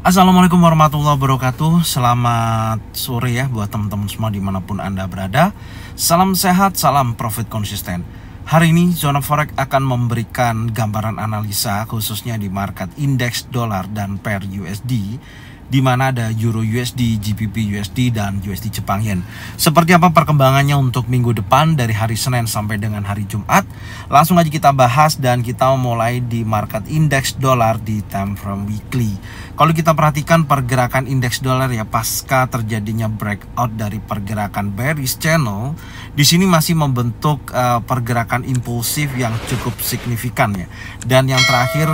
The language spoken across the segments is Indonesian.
Assalamualaikum warahmatullahi wabarakatuh. Selamat sore ya buat teman-teman semua dimanapun Anda berada. Salam sehat, salam profit konsisten. Hari ini Zona Forex akan memberikan gambaran analisa khususnya di market indeks dolar dan pair USD, di mana ada Euro USD, GBP USD, dan USD Jepang Yen. Seperti apa perkembangannya untuk minggu depan dari hari Senin sampai dengan hari Jumat? Langsung aja kita bahas dan kita mulai di market indeks dolar di time frame weekly. Kalau kita perhatikan pergerakan indeks dolar ya pasca terjadinya breakout dari pergerakan bearish channel, di sini masih membentuk pergerakan impulsif yang cukup signifikan ya. Dan yang terakhir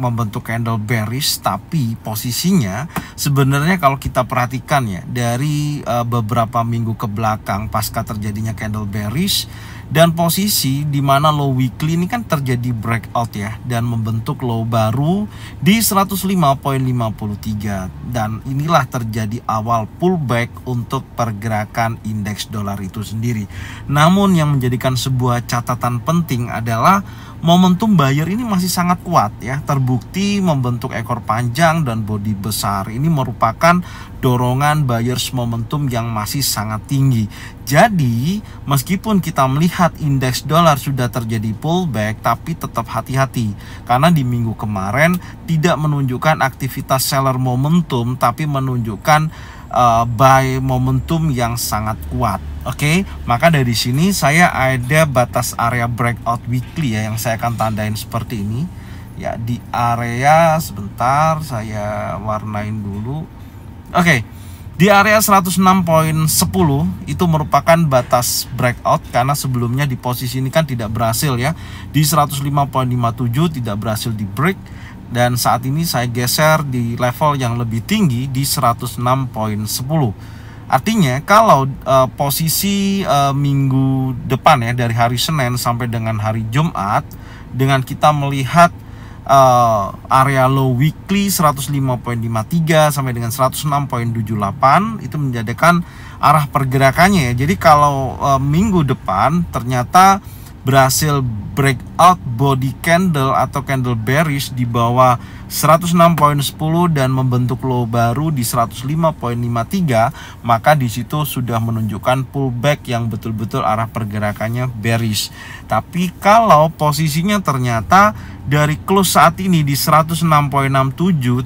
membentuk candle bearish, tapi posisinya sebenarnya kalau kita perhatikan ya dari beberapa minggu ke belakang pasca terjadinya candle bearish dan posisi di mana low weekly ini kan terjadi breakout ya dan membentuk low baru di 105.53, dan inilah terjadi awal pullback untuk pergerakan indeks dolar itu sendiri. Namun yang menjadikan sebuah catatan penting adalah momentum buyer ini masih sangat kuat ya, terbukti membentuk ekor panjang dan bodi besar. Ini merupakan dorongan buyers momentum yang masih sangat tinggi. Jadi meskipun kita melihat indeks dolar sudah terjadi pullback, tapi tetap hati-hati karena di minggu kemarin tidak menunjukkan aktivitas seller momentum, tapi menunjukkan buy momentum yang sangat kuat. Oke, maka dari sini saya ada batas area breakout weekly ya yang saya akan tandain seperti ini ya, di area sebentar saya warnain dulu. Oke, di area 106.10 itu merupakan batas breakout karena sebelumnya di posisi ini kan tidak berhasil ya, di 105.57 tidak berhasil di break. Dan saat ini saya geser di level yang lebih tinggi di 106.10. Artinya kalau posisi minggu depan ya dari hari Senin sampai dengan hari Jumat, dengan kita melihat area low weekly 105.53 sampai dengan 106.78 itu menjadikan arah pergerakannya ya. Jadi kalau minggu depan ternyata berhasil breakout body candle atau candle bearish di bawah 106.10 dan membentuk low baru di 105.53, maka di situ sudah menunjukkan pullback yang betul-betul arah pergerakannya bearish. Tapi kalau posisinya ternyata dari close saat ini di 106.67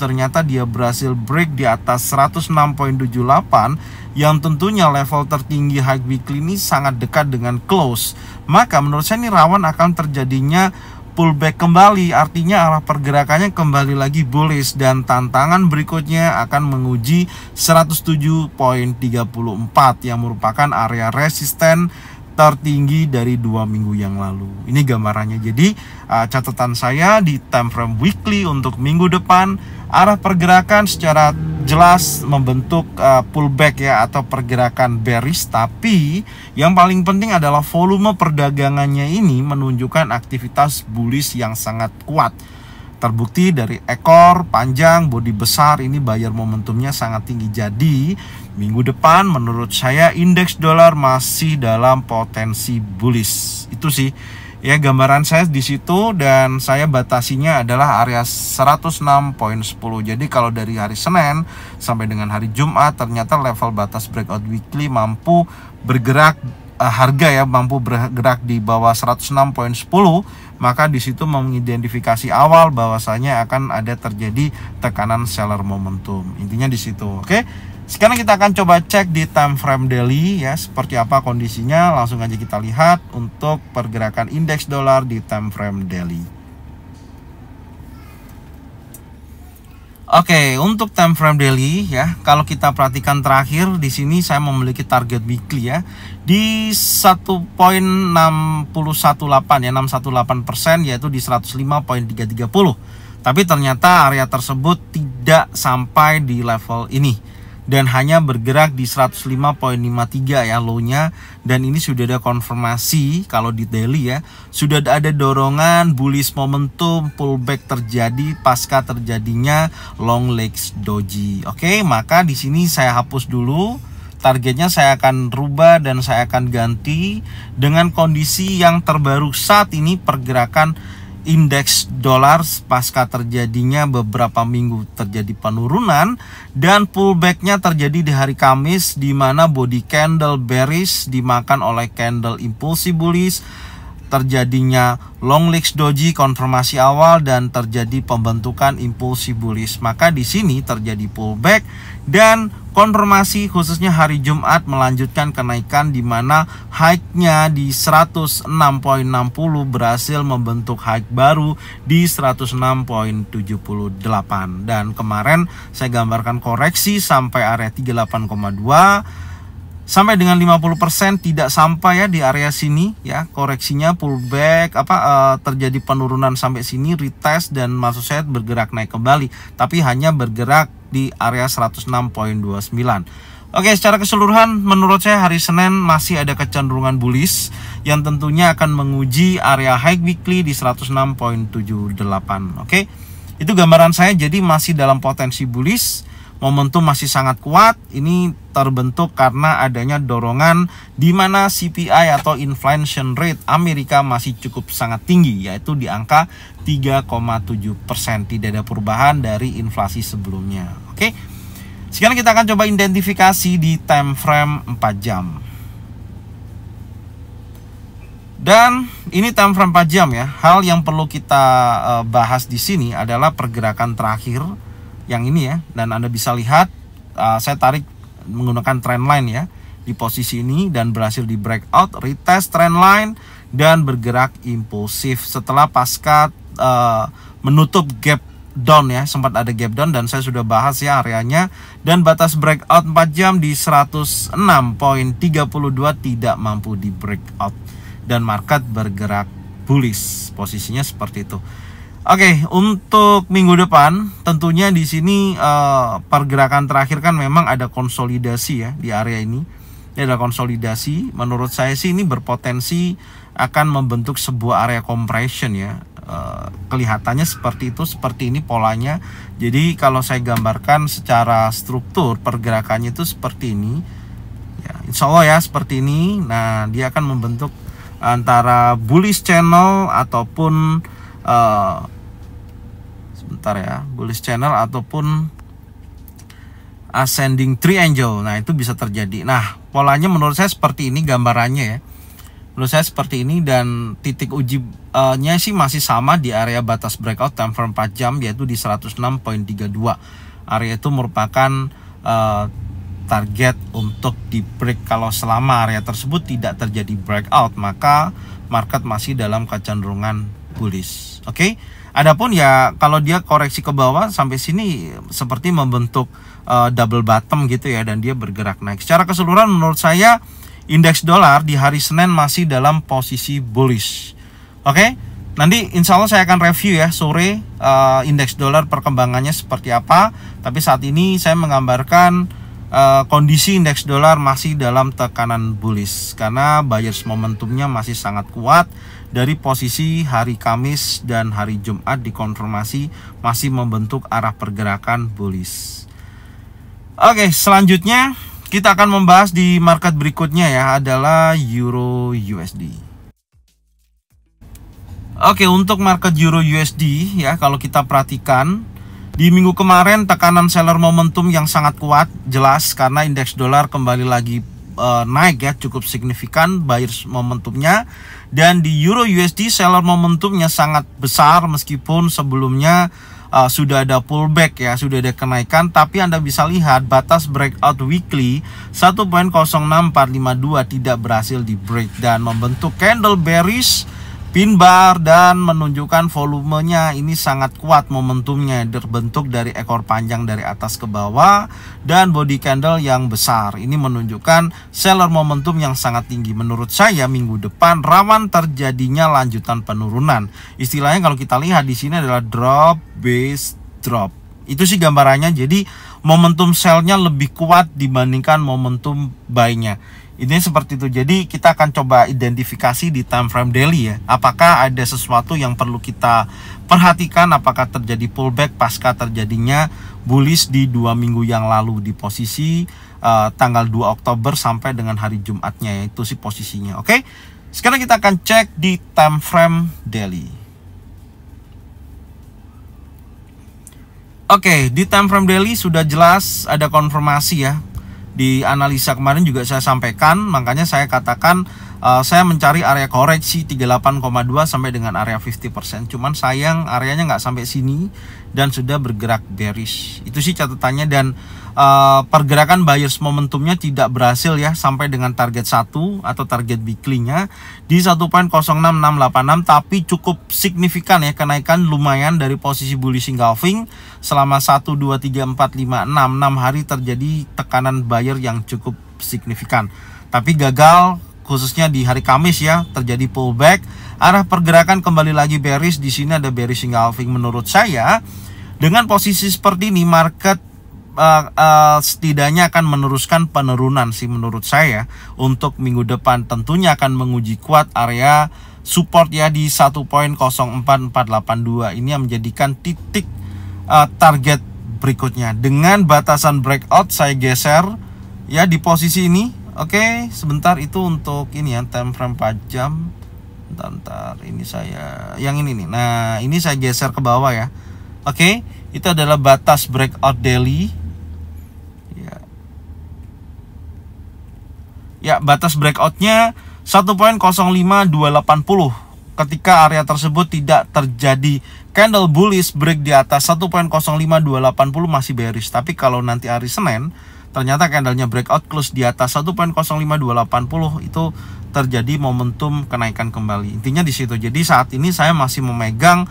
ternyata dia berhasil break di atas 106.78 yang tentunya level tertinggi high weekly ini sangat dekat dengan close, maka menurut saya ini rawan akan terjadinya pullback kembali. Artinya arah pergerakannya kembali lagi bullish dan tantangan berikutnya akan menguji 107.34 yang merupakan area resisten tertinggi dari 2 minggu yang lalu. Ini gambarannya. Jadi catatan saya di time frame weekly untuk minggu depan, arah pergerakan secara jelas membentuk pullback ya atau pergerakan bearish, tapi yang paling penting adalah volume perdagangannya ini menunjukkan aktivitas bullish yang sangat kuat. Terbukti dari ekor panjang bodi besar ini buyer momentumnya sangat tinggi. Jadi minggu depan menurut saya indeks dolar masih dalam potensi bullish. Itu sih ya gambaran saya di situ, dan saya batasinya adalah area 106.10. Jadi kalau dari hari Senin sampai dengan hari Jumat ternyata level batas breakout weekly mampu bergerak harga ya mampu bergerak di bawah 106.10, maka di situ mengidentifikasi awal bahwasanya akan ada terjadi tekanan seller momentum. Intinya di situ. Oke. Sekarang kita akan coba cek di time frame daily ya seperti apa kondisinya. Langsung aja kita lihat untuk pergerakan indeks dolar di time frame daily. Oke, untuk time frame daily ya, kalau kita perhatikan terakhir di sini saya memiliki target weekly ya di 1.618 ya, 618%, yaitu di 105.330. Tapi ternyata area tersebut tidak sampai di level ini dan hanya bergerak di 105.53 ya low-nya, dan ini sudah ada konfirmasi kalau di daily ya sudah ada dorongan bullish momentum pullback terjadi pasca terjadinya long legs doji. Oke, maka di sini saya hapus dulu targetnya, saya akan rubah dan saya akan ganti dengan kondisi yang terbaru saat ini pergerakan indeks dolar pasca terjadinya beberapa minggu terjadi penurunan dan pullbacknya terjadi di hari Kamis, di mana body candle bearish dimakan oleh candle impulsi bullish, terjadinya long legs doji konfirmasi awal dan terjadi pembentukan impulsi bullish. Maka di sini terjadi pullback dan konfirmasi khususnya hari Jumat melanjutkan kenaikan, di mana high-nya di 106.60 berhasil membentuk high baru di 106.78, dan kemarin saya gambarkan koreksi sampai area 38,2 sampai dengan 50%, tidak sampai ya di area sini ya, koreksinya pullback terjadi penurunan sampai sini, retest dan maksud saya bergerak naik kembali, tapi hanya bergerak di area 106.29. Oke, secara keseluruhan menurut saya hari Senin masih ada kecenderungan bullish yang tentunya akan menguji area high weekly di 106.78. Oke, itu gambaran saya, jadi masih dalam potensi bullish. Momentum masih sangat kuat. Ini terbentuk karena adanya dorongan di mana CPI atau inflation rate Amerika masih cukup sangat tinggi, yaitu di angka 3,7%. Tidak ada perubahan dari inflasi sebelumnya. Oke. Sekarang kita akan coba identifikasi di time frame 4 jam. Dan ini time frame 4 jam ya. Hal yang perlu kita bahas di sini adalah pergerakan terakhir yang ini ya, dan Anda bisa lihat saya tarik menggunakan trendline ya di posisi ini dan berhasil di breakout, retest trendline dan bergerak impulsif setelah pasca menutup gap down ya, sempat ada gap down dan saya sudah bahas ya areanya, dan batas breakout 4 jam di 106.32 tidak mampu di breakout dan market bergerak bullish, posisinya seperti itu. Oke, untuk minggu depan tentunya di sini pergerakan terakhir kan memang ada konsolidasi ya di area ini. Ini ada konsolidasi. Menurut saya sih ini berpotensi akan membentuk sebuah area compression ya. Kelihatannya seperti itu, seperti ini polanya. Jadi kalau saya gambarkan secara struktur pergerakannya itu seperti ini. Ya, insya Allah ya seperti ini. Nah, dia akan membentuk antara bullish channel ataupun sebentar ya, bullish channel ataupun ascending triangle. Nah, itu bisa terjadi. Nah, polanya menurut saya seperti ini gambarannya ya. Menurut saya seperti ini, dan titik ujinya sih masih sama di area batas breakout time frame 4 jam, yaitu di 106.32. Area itu merupakan target untuk di break. Kalau selama area tersebut tidak terjadi breakout, maka market masih dalam kecenderungan bullish. Oke. Adapun ya kalau dia koreksi ke bawah sampai sini seperti membentuk double bottom gitu ya, dan dia bergerak naik. Secara keseluruhan menurut saya indeks dolar di hari Senin masih dalam posisi bullish. Oke. Nanti insya Allah saya akan review ya sore indeks dolar perkembangannya seperti apa. Tapi saat ini saya menggambarkan kondisi indeks dolar masih dalam tekanan bullish karena buyers momentumnya masih sangat kuat. Dari posisi hari Kamis dan hari Jumat dikonfirmasi masih membentuk arah pergerakan bullish. Oke, selanjutnya kita akan membahas di market berikutnya ya, adalah Euro USD. Oke, untuk market Euro USD ya, kalau kita perhatikan di minggu kemarin tekanan seller momentum yang sangat kuat, jelas karena indeks dolar kembali lagi naik ya, cukup signifikan buyers momentumnya. Dan di Euro USD seller momentumnya sangat besar, meskipun sebelumnya sudah ada pullback ya, sudah ada kenaikan, tapi Anda bisa lihat batas breakout weekly 1.06452 tidak berhasil di break dan membentuk candle bearish pin bar dan menunjukkan volumenya ini sangat kuat, momentumnya terbentuk dari ekor panjang dari atas ke bawah dan body candle yang besar. Ini menunjukkan seller momentum yang sangat tinggi. Menurut saya minggu depan rawan terjadinya lanjutan penurunan. Istilahnya kalau kita lihat di sini adalah drop base drop. Itu sih gambarannya. Jadi momentum sell-nya lebih kuat dibandingkan momentum buy-nya. Ini seperti itu. Jadi kita akan coba identifikasi di time frame daily ya. Apakah ada sesuatu yang perlu kita perhatikan, apakah terjadi pullback pasca terjadinya bullish di 2 minggu yang lalu di posisi tanggal 2 Oktober sampai dengan hari Jumatnya, itu sih posisinya. Oke. Sekarang kita akan cek di time frame daily. Oke, di time frame daily sudah jelas ada konfirmasi ya. Di analisa kemarin juga saya sampaikan, makanya saya katakan saya mencari area koreksi 38,2 sampai dengan area 50%. Cuman sayang areanya nggak sampai sini dan sudah bergerak bearish. Itu sih catatannya, dan pergerakan buyers momentumnya tidak berhasil ya sampai dengan target 1 atau target weekly-nya di 1.06686, tapi cukup signifikan ya, kenaikan lumayan dari posisi bullish engulfing selama 1 2 3 4 5 6 hari terjadi tekanan buyer yang cukup signifikan. Tapi gagal khususnya di hari Kamis ya, terjadi pullback. Arah pergerakan kembali lagi bearish. Di sini ada bearish engulfing. Menurut saya dengan posisi seperti ini market setidaknya akan meneruskan penurunan sih menurut saya. Untuk minggu depan tentunya akan menguji kuat area support ya di 1.04482. Ini yang menjadikan titik target berikutnya. Dengan batasan breakout saya geser ya di posisi ini. Oke, sebentar, itu untuk ini ya, time frame 4 jam. Bentar, ini saya yang ini nih. Nah, ini saya geser ke bawah ya. Oke, itu adalah batas breakout daily. Ya, batas breakoutnya 1.05280. Ketika area tersebut tidak terjadi candle bullish break di atas 1.05280 masih bearish. Tapi kalau nanti hari Senin ternyata candlenya breakout close di atas 1.05280, itu terjadi momentum kenaikan kembali. Intinya di situ. Jadi saat ini saya masih memegang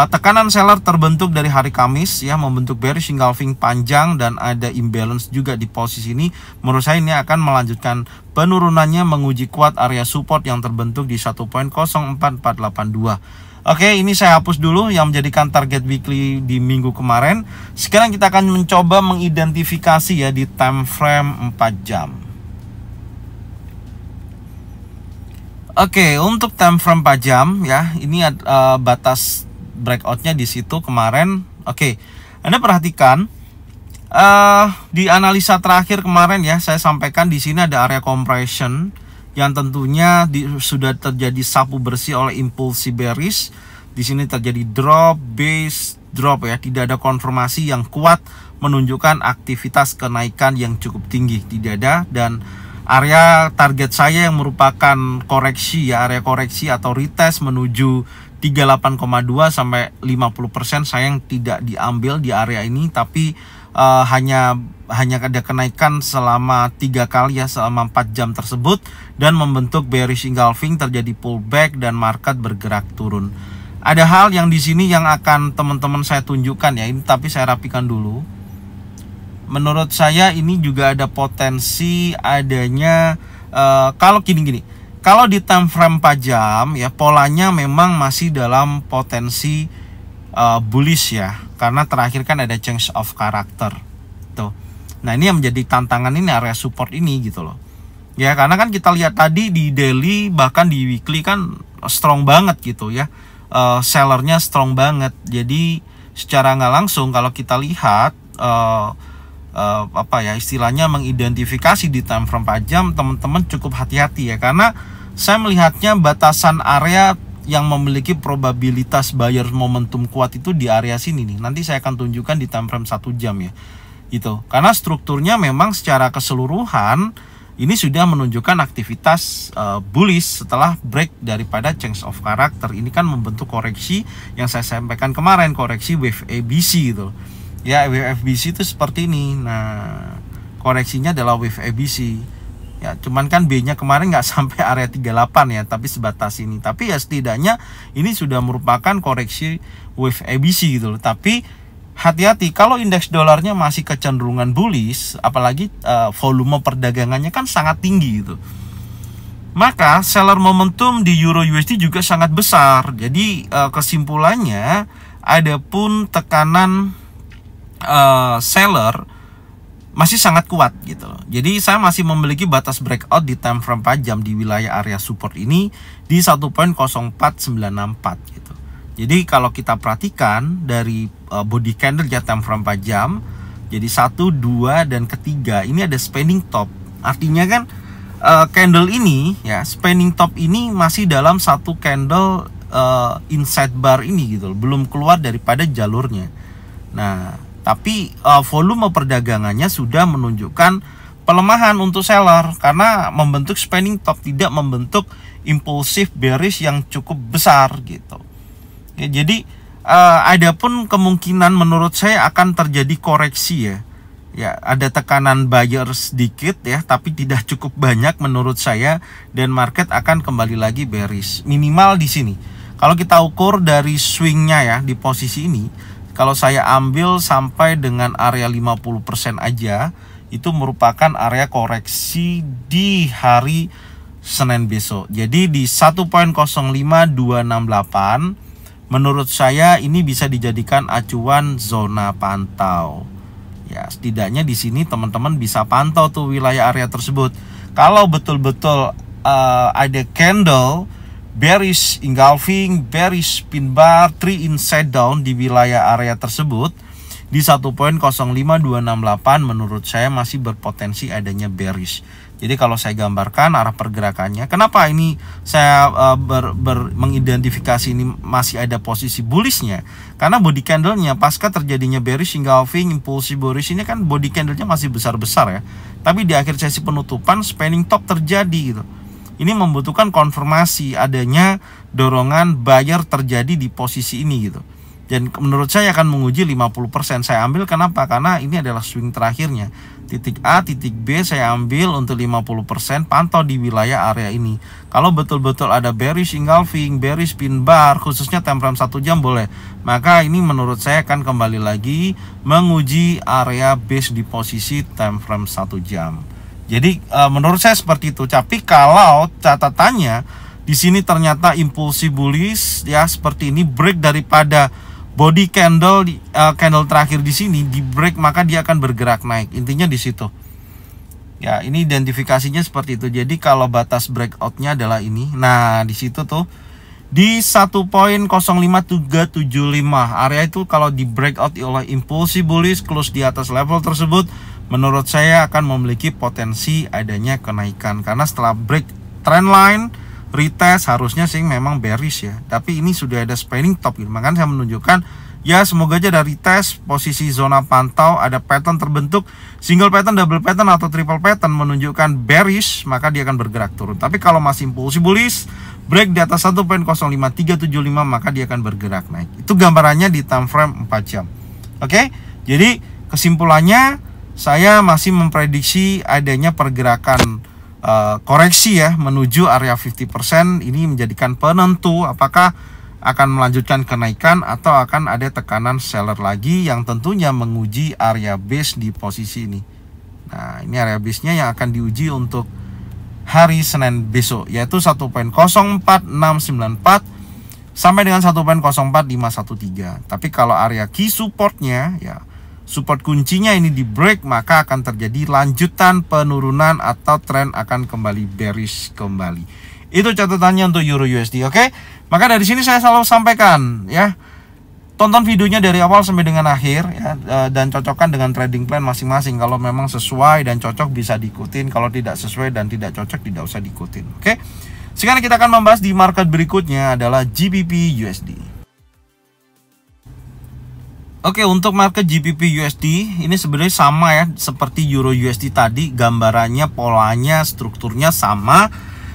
tekanan seller terbentuk dari hari Kamis ya, membentuk bearish engulfing panjang dan ada imbalance juga di posisi ini. Menurut saya ini akan melanjutkan penurunannya menguji kuat area support yang terbentuk di 1.04482. Oke, ini saya hapus dulu yang menjadikan target weekly di minggu kemarin. Sekarang kita akan mencoba mengidentifikasi ya di time frame 4 jam. Oke, untuk time frame 4 jam ya, ini batas breakoutnya di situ kemarin. Oke, Anda perhatikan di analisa terakhir kemarin ya, saya sampaikan di sini ada area compression yang tentunya sudah terjadi sapu bersih oleh impulsi bearish. Di sini terjadi drop, base drop ya, tidak ada konfirmasi yang kuat menunjukkan aktivitas kenaikan yang cukup tinggi, tidak ada. Dan area target saya yang merupakan koreksi ya, area koreksi atau retest menuju 38,2 sampai 50%, sayang tidak diambil di area ini, tapi hanya ada kenaikan selama 3 kali ya, selama 4 jam tersebut, dan membentuk bearish engulfing, terjadi pullback dan market bergerak turun. Ada hal yang di sini yang akan teman-teman saya tunjukkan ya, ini tapi saya rapikan dulu. Menurut saya ini juga ada potensi adanya kalau gini-gini. Kalau di time frame 4 jam ya, polanya memang masih dalam potensi bullish ya, karena terakhir kan ada change of character tuh. Nah, ini yang menjadi tantangan, ini area support ini gitu loh ya, karena kan kita lihat tadi di daily bahkan di weekly kan strong banget gitu ya, sellernya strong banget. Jadi secara nggak langsung kalau kita lihat apa ya istilahnya, mengidentifikasi di time frame 4 jam, teman-teman cukup hati-hati ya, karena saya melihatnya batasan area yang memiliki probabilitas buyer momentum kuat itu di area sini nih. Nanti saya akan tunjukkan di time frame 1 jam ya. Gitu. Karena strukturnya memang secara keseluruhan ini sudah menunjukkan aktivitas bullish setelah break daripada change of character. Ini kan membentuk koreksi yang saya sampaikan kemarin, koreksi wave ABC gitu. Ya, wave ABC itu seperti ini. Nah, koreksinya adalah wave ABC. Ya, cuman kan B-nya kemarin nggak sampai area 38 ya, tapi sebatas ini. Tapi ya setidaknya ini sudah merupakan koreksi wave ABC gitu loh. Tapi hati-hati kalau indeks dolarnya masih kecenderungan bullish, apalagi volume perdagangannya kan sangat tinggi gitu. Maka seller momentum di Euro USD juga sangat besar. Jadi kesimpulannya adapun tekanan seller masih sangat kuat gitu. Jadi saya masih memiliki batas breakout di time frame 4 jam di wilayah area support ini di 1.04964 gitu. Jadi kalau kita perhatikan dari body candle ya, time frame 4 jam, jadi 1, 2 dan ketiga ini ada spanning top. Artinya kan candle ini ya, spanning top ini masih dalam satu candle inside bar ini gitu, belum keluar daripada jalurnya. Nah, Tapi volume perdagangannya sudah menunjukkan pelemahan untuk seller karena membentuk spending top, tidak membentuk impulsif bearish yang cukup besar gitu. Ya, jadi ada pun kemungkinan menurut saya akan terjadi koreksi ya. Ya, ada tekanan buyer sedikit ya, tapi tidak cukup banyak menurut saya, dan market akan kembali lagi bearish. Minimal di sini. Kalau kita ukur dari swingnya ya di posisi ini, kalau saya ambil sampai dengan area 50% aja, itu merupakan area koreksi di hari Senin besok. Jadi di 1.05268 menurut saya ini bisa dijadikan acuan zona pantau. Ya, setidaknya di sini teman-teman bisa pantau tuh wilayah area tersebut. Kalau betul-betul ada candle bearish engulfing, bearish pin bar, 3 inside down di wilayah area tersebut di 1.05268 menurut saya masih berpotensi adanya bearish. Jadi kalau saya gambarkan arah pergerakannya, kenapa ini saya mengidentifikasi ini masih ada posisi bullishnya? Karena body candlenya pasca terjadinya bearish engulfing, impulsive bullish ini kan body candlenya masih besar-besar ya. Tapi di akhir sesi penutupan spending top terjadi gitu. Ini membutuhkan konfirmasi adanya dorongan buyer terjadi di posisi ini gitu. Dan menurut saya akan menguji 50%. Saya ambil kenapa? Karena ini adalah swing terakhirnya. Titik A, titik B saya ambil untuk 50%, pantau di wilayah area ini. Kalau betul-betul ada bearish engulfing, bearish pin bar, khususnya time frame 1 jam boleh. Maka ini menurut saya akan kembali lagi menguji area base di posisi time frame 1 jam. Jadi menurut saya seperti itu. Tapi kalau catatannya di sini ternyata impulsi bullish ya seperti ini, break daripada body candle candle terakhir di sini di break, maka dia akan bergerak naik. Intinya di situ. Ya, ini identifikasinya seperti itu. Jadi kalau batas breakoutnya adalah ini. Nah, di situ tuh di 1.05375 area itu kalau di breakout oleh impulsi bullish close di atas level tersebut, menurut saya akan memiliki potensi adanya kenaikan karena setelah break trendline retest harusnya sih memang bearish ya, tapi ini sudah ada spending top gitu. Makanya saya menunjukkan ya semoga aja dari test posisi zona pantau ada pattern terbentuk, single pattern, double pattern atau triple pattern menunjukkan bearish, maka dia akan bergerak turun. Tapi kalau masih impulsi bullish break di atas 1.05375 maka dia akan bergerak naik. Itu gambarannya di time frame 4 jam. Oke? Jadi kesimpulannya saya masih memprediksi adanya pergerakan koreksi ya menuju area 50%. Ini menjadikan penentu apakah akan melanjutkan kenaikan atau akan ada tekanan seller lagi yang tentunya menguji area base di posisi ini. Nah, ini area base-nya yang akan diuji untuk hari Senin besok, yaitu 1.04694 sampai dengan 1.04513. Tapi kalau area key supportnya ya, support kuncinya ini di break, maka akan terjadi lanjutan penurunan atau tren akan kembali bearish kembali. Itu catatannya untuk Euro USD. Oke, maka dari sini saya selalu sampaikan ya, tonton videonya dari awal sampai dengan akhir ya, dan cocokkan dengan trading plan masing-masing. Kalau memang sesuai dan cocok bisa diikutin, kalau tidak sesuai dan tidak cocok tidak usah diikutin. Oke, sekarang kita akan membahas di market berikutnya adalah GBP USD. Oke, untuk market GBP USD ini sebenarnya sama ya seperti Euro USD tadi, gambarannya, polanya, strukturnya sama,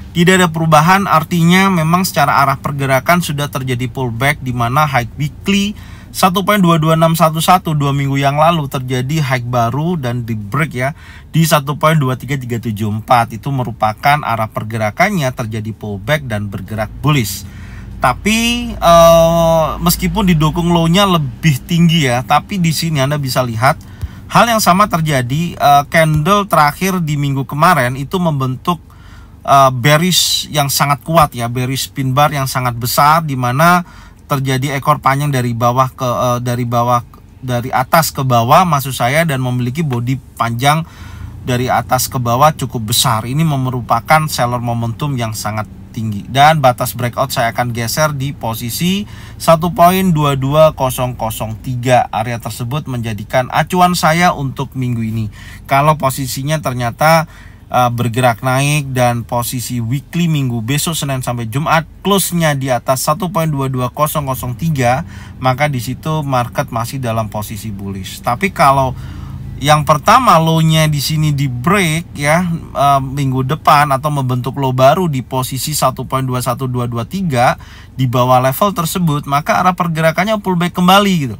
tidak ada perubahan. Artinya memang secara arah pergerakan sudah terjadi pullback, di mana high weekly 1.22611 2 minggu yang lalu terjadi high baru dan di break ya di 1.23374. Itu merupakan arah pergerakannya terjadi pullback dan bergerak bullish. Tapi meskipun didukung low-nya lebih tinggi ya, tapi di sini Anda bisa lihat hal yang sama terjadi. Candle terakhir di minggu kemarin itu membentuk bearish yang sangat kuat ya, bearish pin bar yang sangat besar, di mana terjadi ekor panjang dari bawah ke dari atas ke bawah maksud saya, dan memiliki body panjang dari atas ke bawah cukup besar. Ini merupakan seller momentum yang sangat tinggi, dan batas breakout saya akan geser di posisi 1.22003. Area tersebut menjadikan acuan saya untuk minggu ini. Kalau posisinya ternyata bergerak naik, dan posisi weekly minggu besok Senin sampai Jumat close-nya di atas 1.22003, maka di situ market masih dalam posisi bullish. Tapi kalau yang pertama low-nya di sini di break ya minggu depan atau membentuk low baru di posisi 1.21223 di bawah level tersebut, maka arah pergerakannya pullback kembali gitu.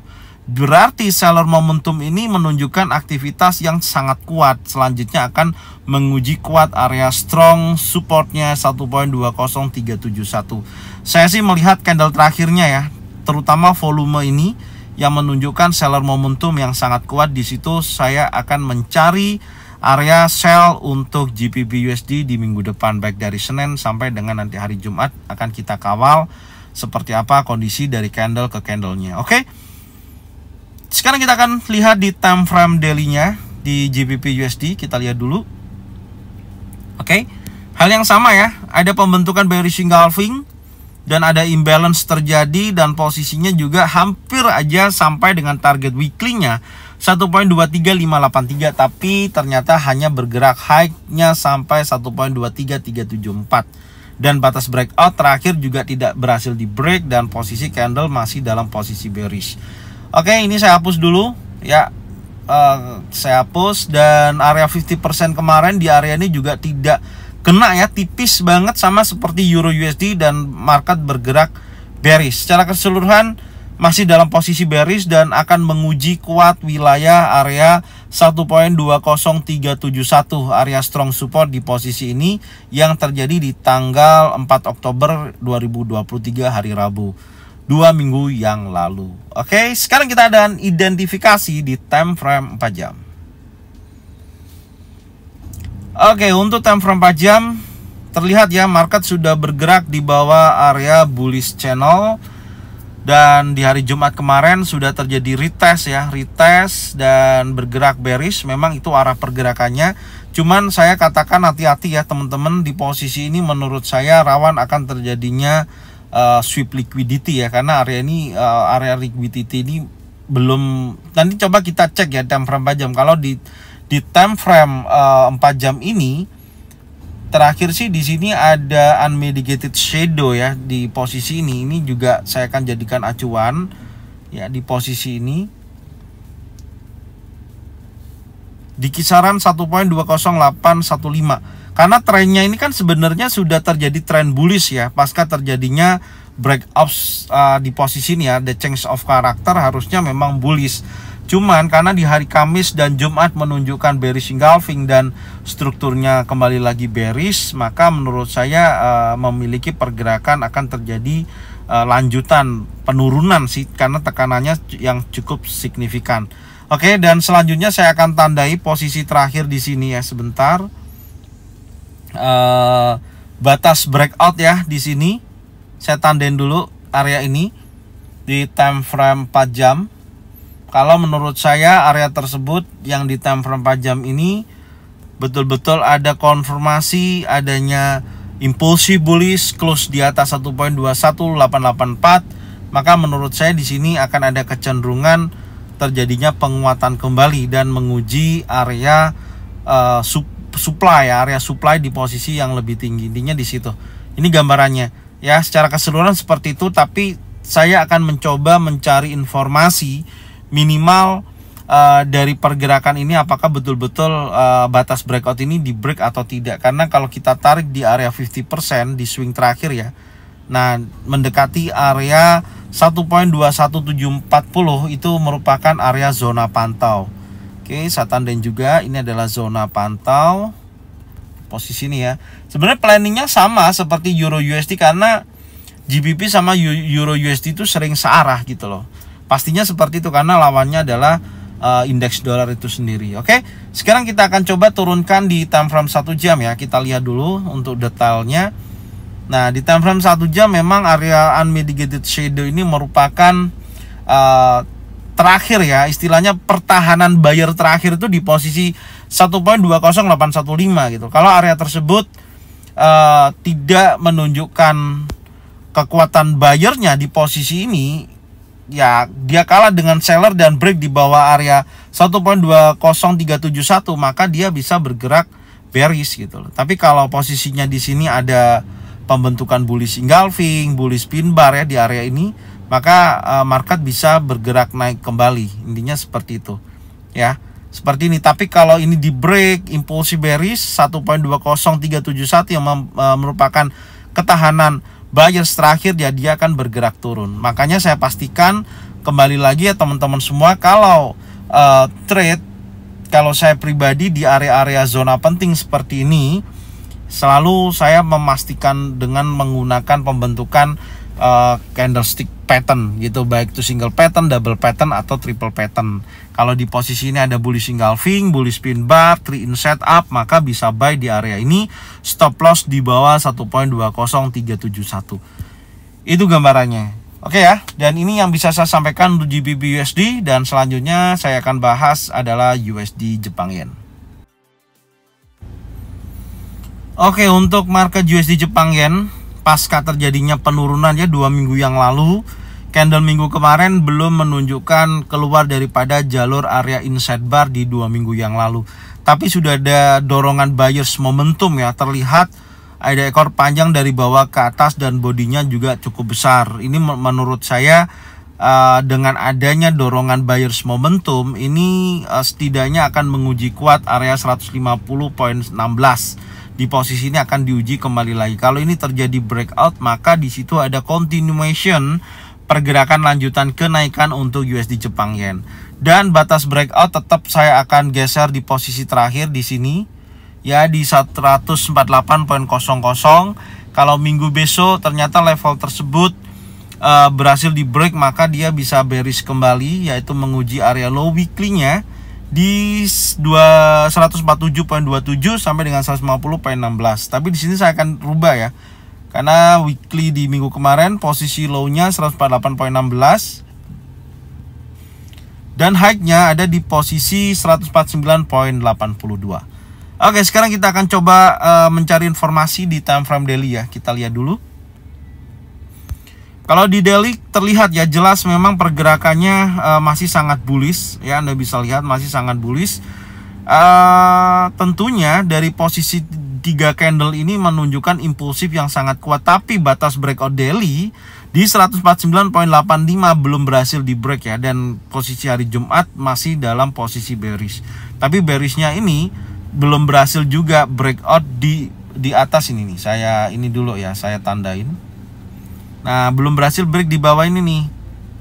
Berarti seller momentum ini menunjukkan aktivitas yang sangat kuat. Selanjutnya akan menguji kuat area strong supportnya 1.20371. Saya sih melihat candle terakhirnya ya, terutama volume ini yang menunjukkan seller momentum yang sangat kuat. Di situ saya akan mencari area sell untuk GBP USD di minggu depan, baik dari Senin sampai dengan nanti hari Jumat. Akan kita kawal seperti apa kondisi dari candle ke candlenya. Oke. Sekarang kita akan lihat di time frame daily-nya di GBP USD. Kita lihat dulu. Oke. Hal yang sama ya, ada pembentukan bearish engulfing dan ada imbalance terjadi, dan posisinya juga hampir aja sampai dengan target weekly-nya 1.23583, tapi ternyata hanya bergerak high-nya sampai 1.23374. Dan batas breakout terakhir juga tidak berhasil di break, dan posisi candle masih dalam posisi bearish. Oke, ini saya hapus dulu ya. Saya hapus, dan area 50% kemarin di area ini juga tidak kena ya, tipis banget sama seperti Euro USD, dan market bergerak bearish. Secara keseluruhan masih dalam posisi bearish dan akan menguji kuat wilayah area 1.20371, area strong support di posisi ini yang terjadi di tanggal 4 Oktober 2023 hari Rabu, 2 minggu yang lalu. Oke, sekarang kita ada identifikasi di time frame 4 jam. Oke, untuk time frame 4 jam terlihat ya, market sudah bergerak di bawah area bullish channel, dan di hari Jumat kemarin sudah terjadi retest ya, retest dan bergerak bearish. Memang itu arah pergerakannya. Cuman saya katakan hati-hati ya teman-teman, di posisi ini menurut saya rawan akan terjadinya sweep liquidity ya, karena area ini area liquidity ini belum, nanti coba kita cek ya time frame 4 jam. Kalau di time frame 4 jam ini terakhir sih di sini ada unmitigated shadow ya di posisi ini. Ini juga saya akan jadikan acuan ya, di posisi ini di kisaran 1.20815. Karena trennya ini kan sebenarnya sudah terjadi tren bullish ya, pasca terjadinya breakout di posisi ini ya, the change of character harusnya memang bullish. Cuman karena di hari Kamis dan Jumat menunjukkan bearish engulfing dan strukturnya kembali lagi bearish, maka menurut saya memiliki pergerakan akan terjadi lanjutan penurunan sih, karena tekanannya yang cukup signifikan. Oke, dan selanjutnya saya akan tandai posisi terakhir di sini ya, sebentar. Batas breakout ya di sini. Saya tandain dulu area ini di time frame 4 jam. Kalau menurut saya area tersebut yang di time frame 4 jam ini betul-betul ada konfirmasi adanya impulsif bullish close di atas 1.21884, maka menurut saya di sini akan ada kecenderungan terjadinya penguatan kembali dan menguji area supply ya, area supply di posisi yang lebih tinggi. Intinya di situ. Ini gambarannya ya, secara keseluruhan seperti itu, tapi saya akan mencoba mencari informasi minimal dari pergerakan ini apakah betul-betul batas breakout ini di break atau tidak. Karena kalau kita tarik di area 50% di swing terakhir ya, nah mendekati area 1.21740 itu merupakan area zona pantau. Oke, saya tandain juga ini adalah zona pantau posisi ini ya. Sebenarnya planningnya sama seperti Euro USD, karena GBP sama Euro USD itu sering searah gitu loh. Pastinya seperti itu karena lawannya adalah indeks dolar itu sendiri. Oke, sekarang kita akan coba turunkan di time frame 1 jam ya. Kita lihat dulu untuk detailnya. Nah, di time frame 1 jam memang area unmitigated shadow ini merupakan terakhir ya, istilahnya pertahanan buyer terakhir itu di posisi 1.20815 gitu. Kalau area tersebut tidak menunjukkan kekuatan buyernya di posisi ini, ya dia kalah dengan seller dan break di bawah area 1.20371, maka dia bisa bergerak bearish gitu loh. Tapi kalau posisinya di sini ada pembentukan bullish engulfing, bullish pin bar ya di area ini, maka market bisa bergerak naik kembali. Intinya seperti itu ya, seperti ini. Tapi kalau ini di break impulsi bearish 1.20371 yang merupakan ketahanan buyers terakhir, ya dia akan bergerak turun. Makanya saya pastikan kembali lagi ya teman-teman semua, kalau trade, kalau saya pribadi di area-area zona penting seperti ini, selalu saya memastikan dengan menggunakan pembentukan candlestick pattern gitu, baik itu single pattern, double pattern, atau triple pattern. Kalau di posisi ini ada bullish engulfing, bullish pin bar, 3 in setup, maka bisa buy di area ini, stop loss di bawah 1.20371. Itu gambarannya. Oke ya, dan ini yang bisa saya sampaikan untuk GBP USD, dan selanjutnya saya akan bahas adalah USD Jepang Yen. Oke, untuk market USD Jepang Yen, pasca terjadinya penurunan ya 2 minggu yang lalu, candle minggu kemarin belum menunjukkan keluar daripada jalur area inside bar di 2 minggu yang lalu. Tapi sudah ada dorongan buyers momentum ya, terlihat ada ekor panjang dari bawah ke atas dan bodinya juga cukup besar. Ini menurut saya dengan adanya dorongan buyers momentum ini setidaknya akan menguji kuat area 150.16. Di posisi ini akan diuji kembali lagi. Kalau ini terjadi breakout, maka di situ ada continuation pergerakan lanjutan kenaikan untuk USD Jepang Yen. Dan batas breakout tetap saya akan geser di posisi terakhir di sini ya, di 148.00. Kalau minggu besok ternyata level tersebut berhasil di break, maka dia bisa bearish kembali, yaitu menguji area low weekly-nya di 147.27 sampai dengan 150.16. Tapi di sini saya akan rubah ya, karena weekly di minggu kemarin posisi low-nya 148.16 dan high-nya ada di posisi 149.82. Oke, sekarang kita akan coba mencari informasi di time frame daily ya. Kita lihat dulu. Kalau di daily terlihat ya, jelas memang pergerakannya masih sangat bullish ya, Anda bisa lihat masih sangat bullish. Tentunya dari posisi 3 candle ini menunjukkan impulsif yang sangat kuat, tapi batas breakout daily di 149.85 belum berhasil di break ya, dan posisi hari Jumat masih dalam posisi bearish. Tapi bearishnya ini belum berhasil juga breakout di atas ini nih. Saya ini dulu ya, saya tandain. Nah, belum berhasil break di bawah ini nih.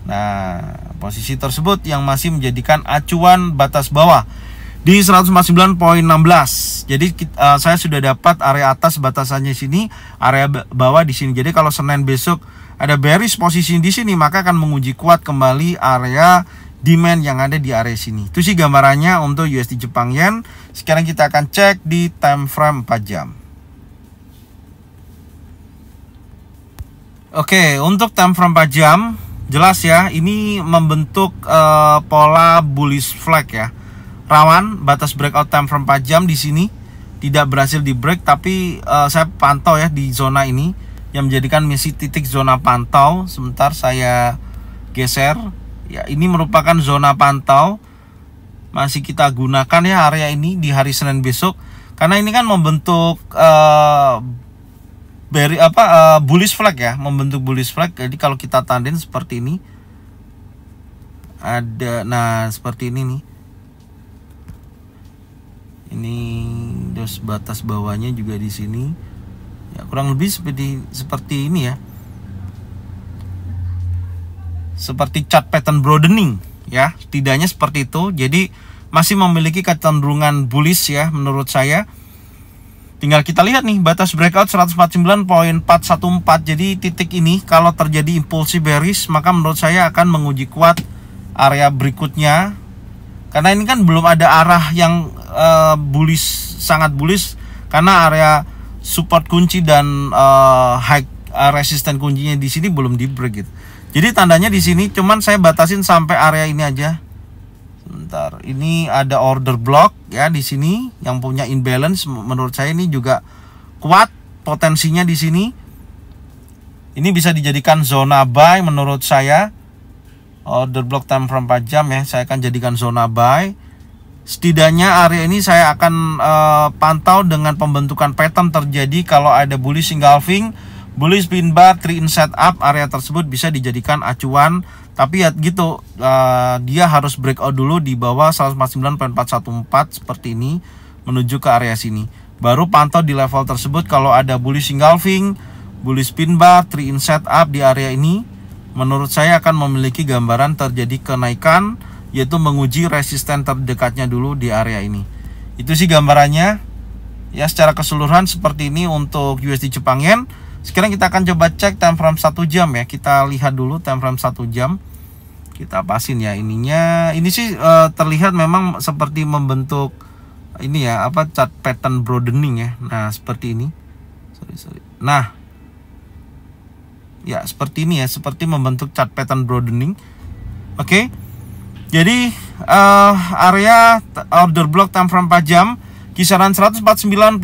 Nah, posisi tersebut yang masih menjadikan acuan batas bawah di 149.16. Jadi saya sudah dapat area atas batasannya sini, area bawah di sini. Jadi kalau Senin besok ada bearish posisi di sini, maka akan menguji kuat kembali area demand yang ada di area sini. Itu sih gambarannya untuk USD Jepang Yen. Sekarang kita akan cek di time frame 4 jam. Oke, untuk time frame 4 jam jelas ya, ini membentuk pola bullish flag ya. Rawan batas breakout time frame 4 jam di sini tidak berhasil di break, tapi saya pantau ya di zona ini yang menjadikan misi titik zona pantau. Sebentar saya geser. Ya, ini merupakan zona pantau. Masih kita gunakan ya area ini di hari Senin besok, karena ini kan membentuk bullish flag ya, membentuk bullish flag. Jadi kalau kita tandain seperti ini ada, nah seperti ini nih. Ini dos batas bawahnya juga di sini. Ya, kurang lebih seperti ini ya. Seperti chart pattern broadening ya, setidaknya seperti itu. Jadi masih memiliki kecenderungan bullish ya menurut saya. Tinggal kita lihat nih batas breakout 149.414. Jadi titik ini kalau terjadi impulsi bearish, maka menurut saya akan menguji kuat area berikutnya. Karena ini kan belum ada arah yang bullish, sangat bullish, karena area support kunci dan high resistance kuncinya di sini belum di break gitu. Jadi tandanya di sini cuman saya batasin sampai area ini aja. Sebentar, ini ada order block ya di sini yang punya imbalance. Menurut saya ini juga kuat potensinya di sini. Ini bisa dijadikan zona buy menurut saya. Order block time frame 4 jam ya, saya akan jadikan zona buy Setidaknya area ini saya akan pantau dengan pembentukan pattern terjadi kalau ada bullish engulfing, bullish pin bar, 3-in setup. Area tersebut bisa dijadikan acuan. Tapi ya gitu, dia harus breakout dulu di bawah 149.414 seperti ini menuju ke area sini. Baru pantau di level tersebut kalau ada bullish engulfing, bullish pin bar, 3-in setup di area ini. Menurut saya akan memiliki gambaran terjadi kenaikan, yaitu menguji resisten terdekatnya dulu di area ini. Itu sih gambarannya. Ya, secara keseluruhan seperti ini untuk USD Jepang Yen. Sekarang kita akan coba cek time frame 1 jam ya. Kita lihat dulu time frame 1 jam. Kita pasin ya ininya. Ini sih terlihat memang seperti membentuk ini ya, apa, chart pattern broadening ya. Nah, seperti ini. Nah, ya seperti ini ya, seperti membentuk chart pattern broadening. Oke. Jadi area order block time frame 4 jam kisaran 149.119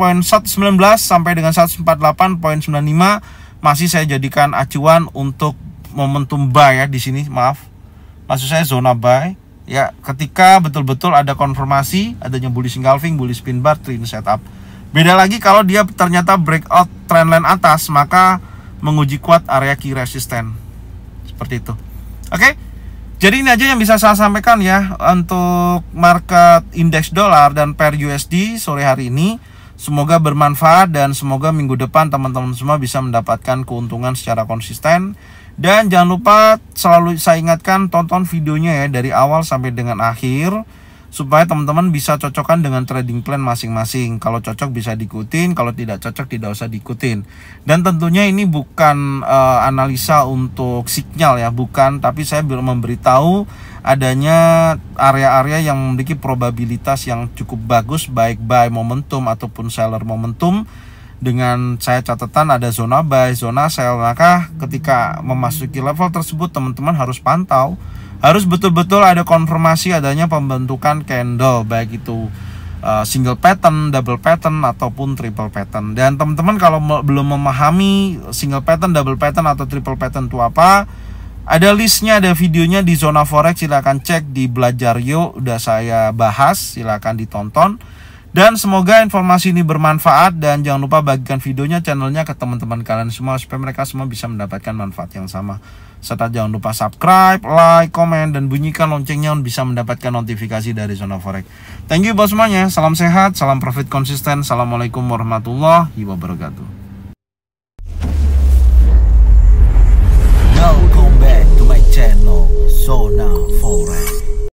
sampai dengan 148.95 masih saya jadikan acuan untuk momentum buy ya di sini, maaf. Maksud saya zona buy ya, ketika betul-betul ada konfirmasi adanya bullish engulfing, bullish pin bar, 3-in setup. Beda lagi kalau dia ternyata breakout trendline atas, maka menguji kuat area key resisten. Seperti itu. Oke. Jadi ini aja yang bisa saya sampaikan ya untuk market indeks dolar dan pair USD sore hari ini. Semoga bermanfaat dan semoga minggu depan teman-teman semua bisa mendapatkan keuntungan secara konsisten. Dan jangan lupa selalu saya ingatkan tonton videonya ya dari awal sampai dengan akhir, supaya teman-teman bisa cocokkan dengan trading plan masing-masing. Kalau cocok bisa diikutin, kalau tidak cocok tidak usah diikutin. Dan tentunya ini bukan analisa untuk signal ya, bukan. Tapi saya memberitahu adanya area-area yang memiliki probabilitas yang cukup bagus, baik buy momentum ataupun seller momentum. Dengan saya catatan ada zona buy, zona sell. Maka ketika memasuki level tersebut teman-teman harus pantau. Harus betul-betul ada konfirmasi adanya pembentukan candle, baik itu single pattern, double pattern, ataupun triple pattern. Dan teman-teman kalau belum memahami single pattern, double pattern, atau triple pattern itu apa, ada listnya, ada videonya di Zona Forex. Silahkan cek di Belajar Yo, udah saya bahas, silahkan ditonton. Dan semoga informasi ini bermanfaat. Dan jangan lupa bagikan videonya, channelnya ke teman-teman kalian semua, supaya mereka semua bisa mendapatkan manfaat yang sama. Serta jangan lupa subscribe, like, komen, dan bunyikan loncengnya untuk bisa mendapatkan notifikasi dari Zona Forex. Thank you buat semuanya. Salam sehat, salam profit konsisten. Assalamualaikum warahmatullahi wabarakatuh. Welcome back to my channel, Zona Forex.